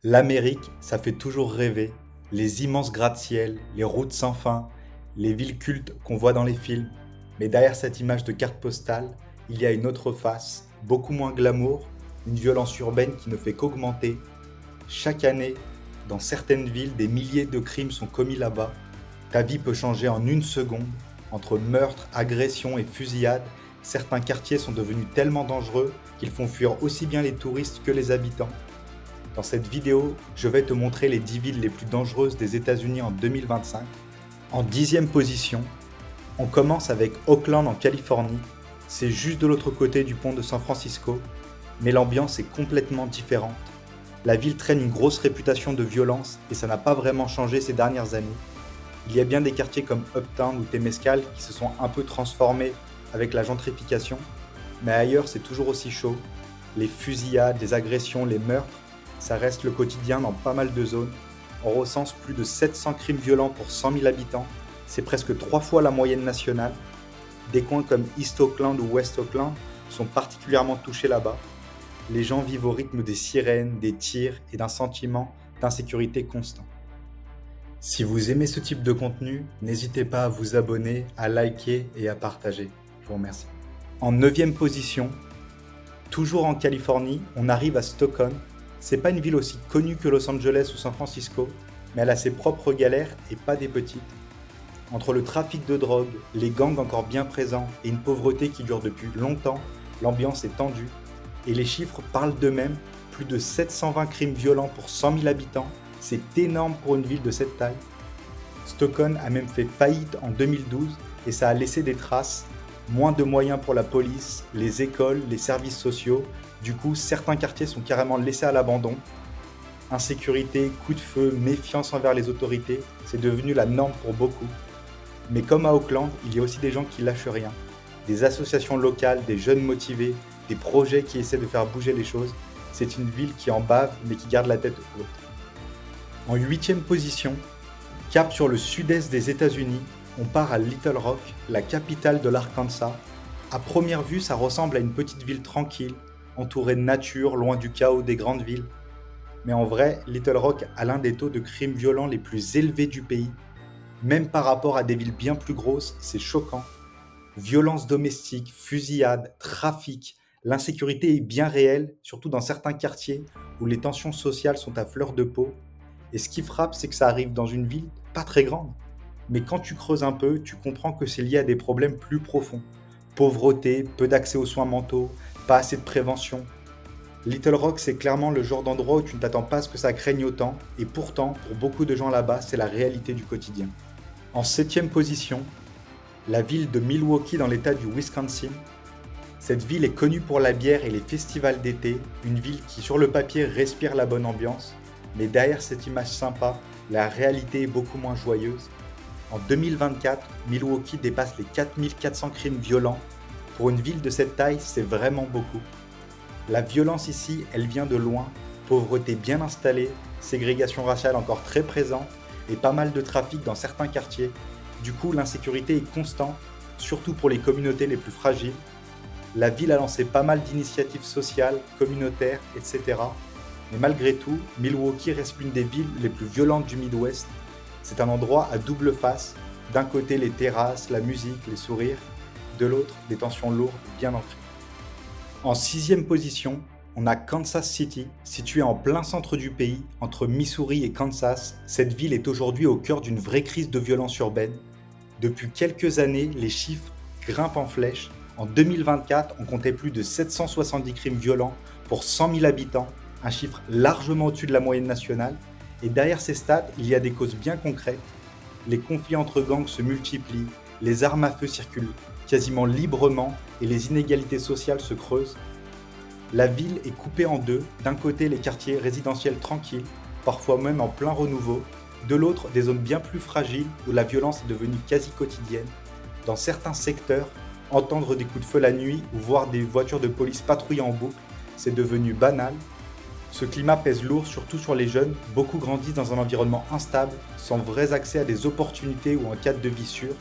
L'Amérique, ça fait toujours rêver. Les immenses gratte-ciel, les routes sans fin, les villes cultes qu'on voit dans les films. Mais derrière cette image de carte postale, il y a une autre face, beaucoup moins glamour, une violence urbaine qui ne fait qu'augmenter. Chaque année, dans certaines villes, des milliers de crimes sont commis là-bas. Ta vie peut changer en une seconde. Entre meurtres, agressions et fusillades, certains quartiers sont devenus tellement dangereux qu'ils font fuir aussi bien les touristes que les habitants. Dans cette vidéo, je vais te montrer les 10 villes les plus dangereuses des États-Unis en 2025. En 10e position, on commence avec Oakland en Californie. C'est juste de l'autre côté du pont de San Francisco, mais l'ambiance est complètement différente. La ville traîne une grosse réputation de violence et ça n'a pas vraiment changé ces dernières années. Il y a bien des quartiers comme Uptown ou Temescal qui se sont un peu transformés avec la gentrification, mais ailleurs c'est toujours aussi chaud. Les fusillades, les agressions, les meurtres, ça reste le quotidien dans pas mal de zones. On recense plus de 700 crimes violents pour 100 000 habitants. C'est presque 3 fois la moyenne nationale. Des coins comme East Oakland ou West Oakland sont particulièrement touchés là-bas. Les gens vivent au rythme des sirènes, des tirs et d'un sentiment d'insécurité constant. Si vous aimez ce type de contenu, n'hésitez pas à vous abonner, à liker et à partager. Je vous remercie. En 9e position, toujours en Californie, on arrive à Stockton. C'est pas une ville aussi connue que Los Angeles ou San Francisco, mais elle a ses propres galères et pas des petites. Entre le trafic de drogue, les gangs encore bien présents et une pauvreté qui dure depuis longtemps, l'ambiance est tendue. Et les chiffres parlent d'eux-mêmes, plus de 720 crimes violents pour 100 000 habitants, c'est énorme pour une ville de cette taille. Stockton a même fait faillite en 2012 et ça a laissé des traces. Moins de moyens pour la police, les écoles, les services sociaux. Du coup, certains quartiers sont carrément laissés à l'abandon. Insécurité, coups de feu, méfiance envers les autorités, c'est devenu la norme pour beaucoup. Mais comme à Oakland, il y a aussi des gens qui lâchent rien. Des associations locales, des jeunes motivés, des projets qui essaient de faire bouger les choses. C'est une ville qui en bave, mais qui garde la tête haute. En 8e position, cap sur le sud-est des États-Unis, on part à Little Rock, la capitale de l'Arkansas. À première vue, ça ressemble à une petite ville tranquille, entourée de nature, loin du chaos des grandes villes. Mais en vrai, Little Rock a l'un des taux de crimes violents les plus élevés du pays. Même par rapport à des villes bien plus grosses, c'est choquant. Violence domestique, fusillades, trafic, l'insécurité est bien réelle, surtout dans certains quartiers où les tensions sociales sont à fleur de peau. Et ce qui frappe, c'est que ça arrive dans une ville pas très grande. Mais quand tu creuses un peu, tu comprends que c'est lié à des problèmes plus profonds. Pauvreté, peu d'accès aux soins mentaux, pas assez de prévention. Little Rock, c'est clairement le genre d'endroit où tu ne t'attends pas à ce que ça craigne autant, et pourtant, pour beaucoup de gens là-bas, c'est la réalité du quotidien. En 7e position, la ville de Milwaukee dans l'état du Wisconsin. Cette ville est connue pour la bière et les festivals d'été, une ville qui sur le papier respire la bonne ambiance, mais derrière cette image sympa, la réalité est beaucoup moins joyeuse. En 2024, Milwaukee dépasse les 4400 crimes violents. Pour une ville de cette taille, c'est vraiment beaucoup. La violence ici, elle vient de loin, pauvreté bien installée, ségrégation raciale encore très présente et pas mal de trafic dans certains quartiers. Du coup, l'insécurité est constante, surtout pour les communautés les plus fragiles. La ville a lancé pas mal d'initiatives sociales, communautaires, etc. Mais malgré tout, Milwaukee reste l'une des villes les plus violentes du Midwest. C'est un endroit à double face. D'un côté, les terrasses, la musique, les sourires. De l'autre, des tensions lourdes bien ancrées. En 6e position, on a Kansas City, située en plein centre du pays, entre Missouri et Kansas. Cette ville est aujourd'hui au cœur d'une vraie crise de violence urbaine. Depuis quelques années, les chiffres grimpent en flèche. En 2024, on comptait plus de 770 crimes violents pour 100 000 habitants, un chiffre largement au-dessus de la moyenne nationale. Et derrière ces stats, il y a des causes bien concrètes. Les conflits entre gangs se multiplient, les armes à feu circulent quasiment librement et les inégalités sociales se creusent. La ville est coupée en deux, d'un côté les quartiers résidentiels tranquilles, parfois même en plein renouveau, de l'autre des zones bien plus fragiles où la violence est devenue quasi quotidienne. Dans certains secteurs, entendre des coups de feu la nuit ou voir des voitures de police patrouiller en boucle, c'est devenu banal. Ce climat pèse lourd surtout sur les jeunes, beaucoup grandissent dans un environnement instable, sans vrai accès à des opportunités ou un cadre de vie sûr.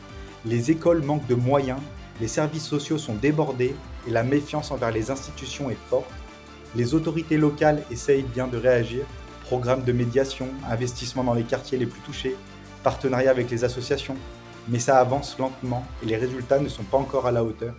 Les écoles manquent de moyens, les services sociaux sont débordés et la méfiance envers les institutions est forte. Les autorités locales essayent bien de réagir, programmes de médiation, investissements dans les quartiers les plus touchés, partenariats avec les associations. Mais ça avance lentement et les résultats ne sont pas encore à la hauteur.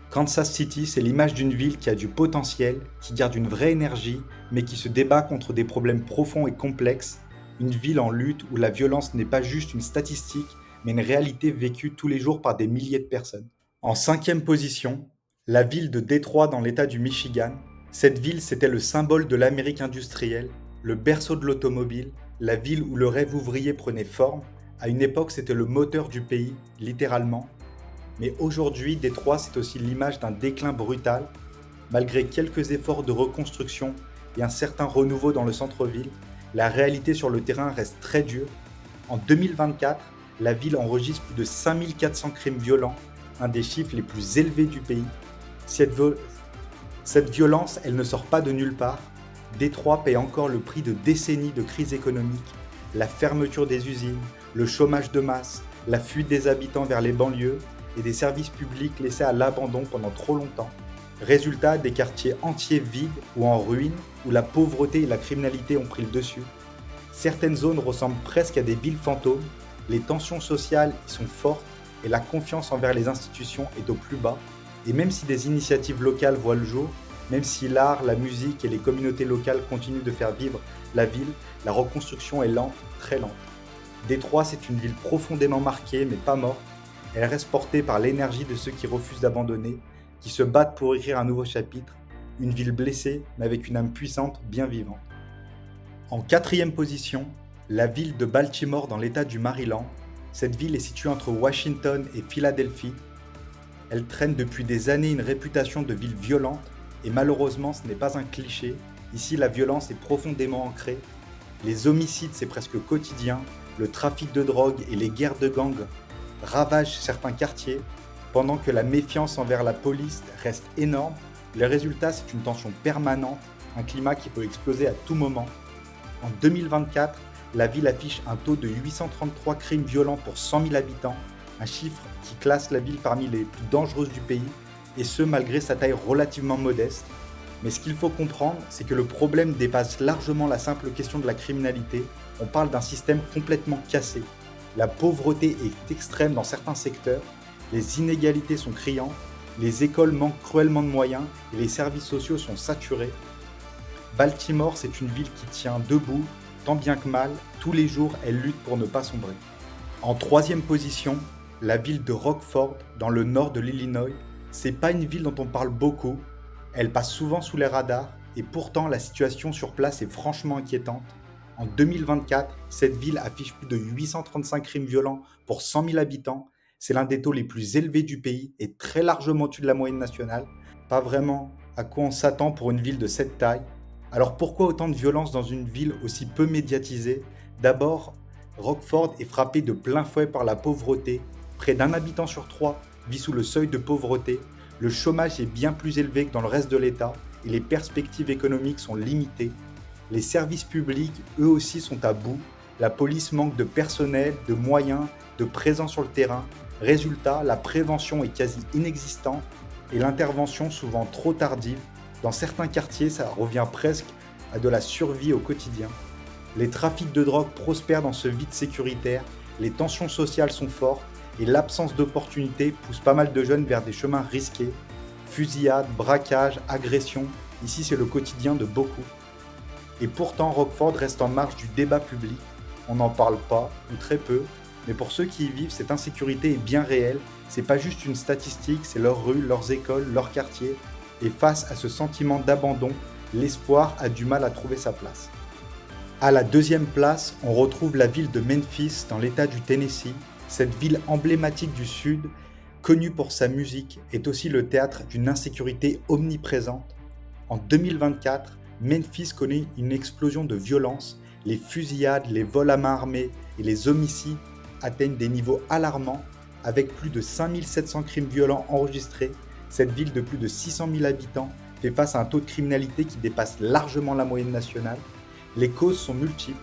Kansas City, c'est l'image d'une ville qui a du potentiel, qui garde une vraie énergie, mais qui se débat contre des problèmes profonds et complexes. Une ville en lutte où la violence n'est pas juste une statistique, mais une réalité vécue tous les jours par des milliers de personnes. En cinquième position, la ville de Détroit dans l'État du Michigan. Cette ville, c'était le symbole de l'Amérique industrielle, le berceau de l'automobile, la ville où le rêve ouvrier prenait forme. À une époque, c'était le moteur du pays, littéralement. Mais aujourd'hui, Détroit, c'est aussi l'image d'un déclin brutal. Malgré quelques efforts de reconstruction et un certain renouveau dans le centre-ville, la réalité sur le terrain reste très dure. En 2024, la ville enregistre plus de 5400 crimes violents, un des chiffres les plus élevés du pays. Cette violence, elle ne sort pas de nulle part. Détroit paie encore le prix de décennies de crise économique, la fermeture des usines, le chômage de masse, la fuite des habitants vers les banlieues et des services publics laissés à l'abandon pendant trop longtemps. Résultat, des quartiers entiers vides ou en ruine, où la pauvreté et la criminalité ont pris le dessus. Certaines zones ressemblent presque à des villes fantômes, les tensions sociales y sont fortes et la confiance envers les institutions est au plus bas. Et même si des initiatives locales voient le jour, même si l'art, la musique et les communautés locales continuent de faire vivre la ville, la reconstruction est lente, très lente. Détroit, c'est une ville profondément marquée, mais pas morte. Elle reste portée par l'énergie de ceux qui refusent d'abandonner, qui se battent pour écrire un nouveau chapitre, une ville blessée, mais avec une âme puissante, bien vivante. En quatrième position, la ville de Baltimore dans l'État du Maryland. Cette ville est située entre Washington et Philadelphie. Elle traîne depuis des années une réputation de ville violente, et malheureusement ce n'est pas un cliché. Ici la violence est profondément ancrée. Les homicides c'est presque quotidien, le trafic de drogue et les guerres de gangs ravagent certains quartiers, pendant que la méfiance envers la police reste énorme. Le résultat c'est une tension permanente, un climat qui peut exploser à tout moment. En 2024, la ville affiche un taux de 833 crimes violents pour 100 000 habitants, un chiffre qui classe la ville parmi les plus dangereuses du pays, et ce malgré sa taille relativement modeste. Mais ce qu'il faut comprendre, c'est que le problème dépasse largement la simple question de la criminalité. On parle d'un système complètement cassé. La pauvreté est extrême dans certains secteurs, les inégalités sont criantes, les écoles manquent cruellement de moyens et les services sociaux sont saturés. Baltimore, c'est une ville qui tient debout, tant bien que mal, tous les jours elle lutte pour ne pas sombrer. En troisième position, la ville de Rockford, dans le nord de l'Illinois. C'est pas une ville dont on parle beaucoup, elle passe souvent sous les radars, et pourtant la situation sur place est franchement inquiétante. En 2024, cette ville affiche plus de 835 crimes violents pour 100 000 habitants. C'est l'un des taux les plus élevés du pays et très largement au-dessus de la moyenne nationale. Pas vraiment à quoi on s'attend pour une ville de cette taille. Alors pourquoi autant de violence dans une ville aussi peu médiatisée? D'abord, Rockford est frappé de plein fouet par la pauvreté. Près d'un habitant sur 3 vit sous le seuil de pauvreté. Le chômage est bien plus élevé que dans le reste de l'État et les perspectives économiques sont limitées. Les services publics, eux aussi, sont à bout. La police manque de personnel, de moyens, de présence sur le terrain. Résultat, la prévention est quasi inexistante et l'intervention souvent trop tardive. Dans certains quartiers, ça revient presque à de la survie au quotidien. Les trafics de drogue prospèrent dans ce vide sécuritaire, les tensions sociales sont fortes et l'absence d'opportunités pousse pas mal de jeunes vers des chemins risqués. Fusillades, braquages, agressions, ici c'est le quotidien de beaucoup. Et pourtant Rockford reste en marge du débat public. On n'en parle pas, ou très peu, mais pour ceux qui y vivent, cette insécurité est bien réelle. C'est pas juste une statistique, c'est leurs rues, leurs écoles, leurs quartiers. Et face à ce sentiment d'abandon, l'espoir a du mal à trouver sa place. À la deuxième place, on retrouve la ville de Memphis dans l'État du Tennessee. Cette ville emblématique du Sud, connue pour sa musique, est aussi le théâtre d'une insécurité omniprésente. En 2024, Memphis connaît une explosion de violence. Les fusillades, les vols à main armée et les homicides atteignent des niveaux alarmants. Avec plus de 5700 crimes violents enregistrés, cette ville de plus de 600 000 habitants fait face à un taux de criminalité qui dépasse largement la moyenne nationale. Les causes sont multiples.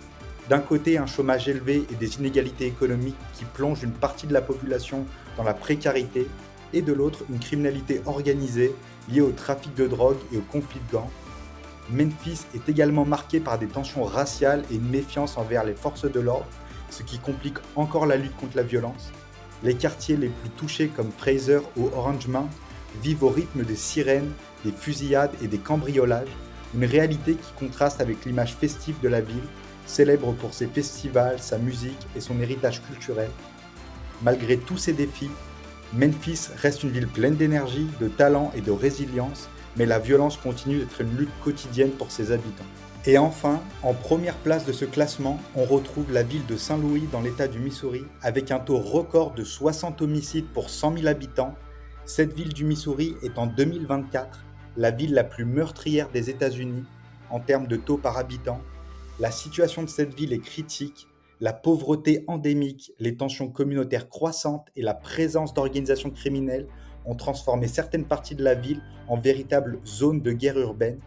D'un côté, un chômage élevé et des inégalités économiques qui plongent une partie de la population dans la précarité, et de l'autre, une criminalité organisée liée au trafic de drogue et au conflit de gangs. Memphis est également marqué par des tensions raciales et une méfiance envers les forces de l'ordre, ce qui complique encore la lutte contre la violence. Les quartiers les plus touchés comme Fraser ou Orange Mount vivent au rythme des sirènes, des fusillades et des cambriolages, une réalité qui contraste avec l'image festive de la ville, célèbre pour ses festivals, sa musique et son héritage culturel. Malgré tous ces défis, Memphis reste une ville pleine d'énergie, de talent et de résilience, mais la violence continue d'être une lutte quotidienne pour ses habitants. Et enfin, en première place de ce classement, on retrouve la ville de Saint-Louis dans l'État du Missouri, avec un taux record de 60 homicides pour 100 000 habitants. Cette ville du Missouri est en 2024 la ville la plus meurtrière des États-Unis en termes de taux par habitant. La situation de cette ville est critique. La pauvreté endémique, les tensions communautaires croissantes et la présence d'organisations criminelles ont transformé certaines parties de la ville en véritables zones de guerre urbaine.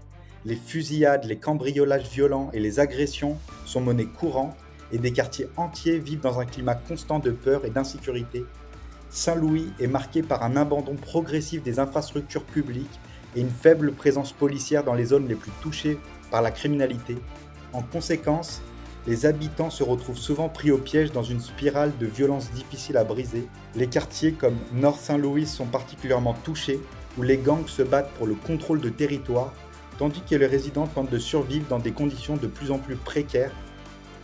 Les fusillades, les cambriolages violents et les agressions sont monnaie courante et des quartiers entiers vivent dans un climat constant de peur et d'insécurité. Saint-Louis est marqué par un abandon progressif des infrastructures publiques et une faible présence policière dans les zones les plus touchées par la criminalité. En conséquence, les habitants se retrouvent souvent pris au piège dans une spirale de violence difficile à briser. Les quartiers comme North Saint-Louis sont particulièrement touchés, où les gangs se battent pour le contrôle de territoire, tandis que les résidents tentent de survivre dans des conditions de plus en plus précaires.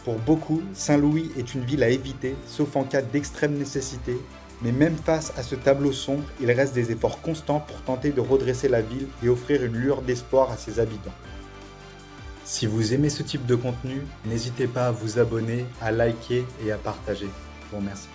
Pour beaucoup, Saint-Louis est une ville à éviter, sauf en cas d'extrême nécessité, mais même face à ce tableau sombre, il reste des efforts constants pour tenter de redresser la ville et offrir une lueur d'espoir à ses habitants. Si vous aimez ce type de contenu, n'hésitez pas à vous abonner, à liker et à partager. Je vous remercie.